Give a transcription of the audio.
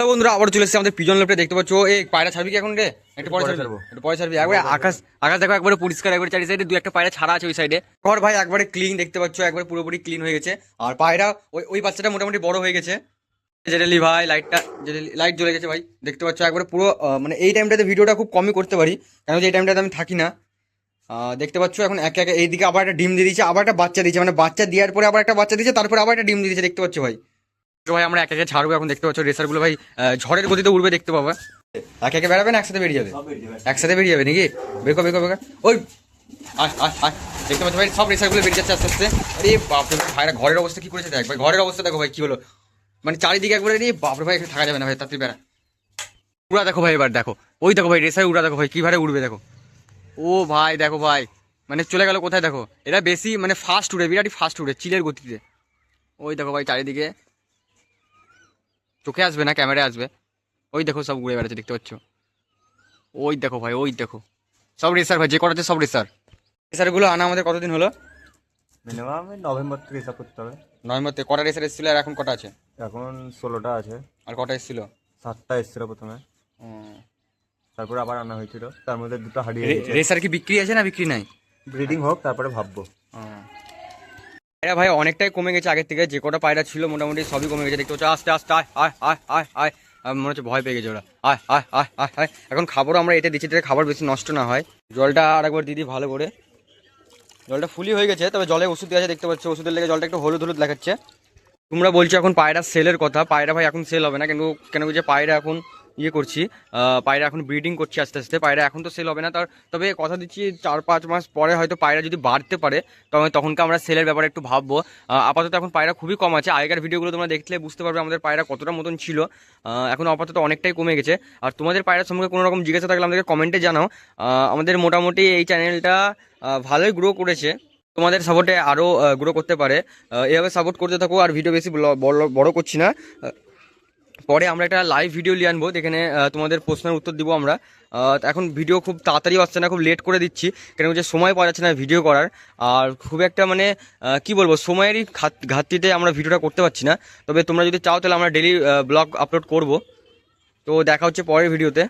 বন্ধুরা আবার চলে এসেছে আমাদের পিজন লেপটা দেখতে পাচ্ছ। এই পায়রা ছাড়বি কি এখন রে? একটু পরে ছাড়বো, একটু পরে ছাড়বি। একবারে আকাশ আকাশ দেখো, একবারে পরিষ্কার, একবারে চারি সাইডে দু একটা পায়রা ছাড়া আছে ওই সাইডে। ঘর ভাই একবারে ক্লিন দেখতে পাচ্ছ, একবারে পুরোপুরি ক্লিন হয়ে গেছে। আর পায়রা ওই ওই বাচ্চাটা মোটামুটি বড় হয়ে গেছে। জেনারেলি ভাই লাইটটা লাইট জ্বলে গেছে ভাই, দেখতে পাচ্ছ একবারে পুরো মানে এই টাইমটাতে ভিডিওটা খুব কমই করতে পারি, কেন যে এই টাইমটাতে আমি থাকি না। দেখতে পাচ্ছ এখন একে একে এইদিকে আবার একটা ডিম দিয়ে দিয়েছে, আবার একটা বাচ্চা দিয়েছে, মানে বাচ্চা দেওয়ার পরে আবার একটা বাচ্চা দিয়েছে, তারপরে আবার একটা ডিম দিয়ে দিয়েছে, দেখতে পাচ্ছ ভাই। তো ভাই আমরা একে একে ছাড়বো এখন, দেখতে পাচ্ছ রেসারগুলো ভাই ঝড়ের গতিতে উড়বে, দেখতে পাবে। একে একে বেড়াবে না একসাথে বেরিয়ে যাবে? একসাথে বেরিয়ে যাবে নাকি? বেকো বেকো বেকো ওই আয় আয় আয়, দেখতে পাচ্ছ ভাই সব রেসারগুলো বেরিয়ে যাচ্ছে আস্তে আস্তে। আরে বাপরে ভাইরা ঘরের অবস্থা কি করেছে দেখ ভাই, ঘরের অবস্থা দেখো ভাই কি হলো, মানে চারিদিকে একবারে রে বাপরে ভাই, থাকা যাবে না ভাই তাড়াতাড়ি বেড়া। উড়া দেখো ভাই, এবার দেখো ওই দেখো ভাই রেসার উড়া দেখো ভাই কিভাবে উড়বে দেখো। ও ভাই দেখো ভাই, মানে চলে গেল কোথায় দেখো। এরা বেশি মানে ফাস্ট উড়ে, বিরাটই ফাস্ট উড়ে চিলের গতিতে। ওই দেখো ভাই চারিদিকে, চোখে আসবে না ক্যামেরায় আসবে। ওই দেখো সব ঘুরে বেড়াচ্ছে দেখতে পাচ্ছ। ওই দেখো ভাই, ওই দেখো সব রেসার ভাই, যে কটাতে সব রেসার। রেসারগুলো আনা আমাদের কতদিন হলো? মিনিমাম নভেম্বর থেকে হিসাব করতে হবে। নভেম্বর থেকে কটা রেসার এসেছিল আর এখন কটা আছে? এখন 16টা আছে। আর কটা এসেছিল? 7টা এসেছিল প্রথমে, তারপরে আবার আনা হয়েছিল, তার মধ্যে দুটো হারিয়ে গেছে। রেসার কি বিক্রি আছে না বিক্রি নাই? ব্রিডিং হোক তারপরে ভাববো। পায়রা ভাই অনেকটাই কমে গেছে আগের থেকে, যে কটা পায়রা ছিল মোটামুটি সবই কমে গেছে দেখতে পাচ্ছ। আস্তে আস্তে আয় আয় আয় আয় আয়, মনে হচ্ছে ভয় পেয়ে গেছে ওরা। আয় আয় আয় আয় আয়, এখন খাবারও আমরা এটা দিচ্ছি যাতে খাবার বেশি নষ্ট না হয়। জলটা আর একবার দিদি ভালো করে, জলটা ফুলি হয়ে গেছে, তবে জলে ওষুধ দেওয়া আছে দেখতে পাচ্ছ, ওষুধের লেগে জলটা একটু হলুদ হলুদ দেখাচ্ছে। তোমরা বলছো এখন পায়রা সেলের কথা, পায়রা ভাই এখন সেল হবে না, কিন্তু কেন যে পায়রা এখন ইয়ে করছি, পায়রা এখন ব্রিডিং করছি আস্তে আস্তে, পায়রা এখন তো সেল হবে না। তবে কথা দিচ্ছি 4-5 মাস পরে হয়তো পায়রা যদি বাড়তে পারে তবে তখনকে আমরা সেলের ব্যাপারে একটু ভাববো। আপাতত এখন পায়রা খুবই কম আছে, আগেকার ভিডিওগুলো তোমরা দেখলে বুঝতে পারবে আমাদের পায়রা কতটা মতন ছিল। এখন আপাতত অনেকটাই কমে গেছে। আর তোমাদের পায়রার সম্পর্কে কোনো রকম জিজ্ঞাসা থাকলে আমাদেরকে কমেন্টে জানাও। আমাদের মোটামুটি এই চ্যানেলটা ভালোই গ্রো করেছে, তোমাদের সাপোর্টে আরও গ্রো করতে পারে। এভাবে সাপোর্ট করতে থাকো, আর ভিডিও বেশি বড় করছি না। পরে আমরা একটা লাইভ ভিডিও নিয়ে আনবো, যেখানে তোমাদের প্রশ্নের উত্তর দিব আমরা। এখন ভিডিও খুব তাড়াতাড়ি আসছে না, খুব লেট করে দিচ্ছি, কেন যে সময় পাওয়া যাচ্ছে না ভিডিও করার। আর খুব একটা মানে কি বলবো, সময়েরই ঘাটতিতে আমরা ভিডিওটা করতে পারছি না। তবে তোমরা যদি চাও তাহলে আমরা ডেলি ব্লগ আপলোড করব। তো দেখা হচ্ছে পরের ভিডিওতে।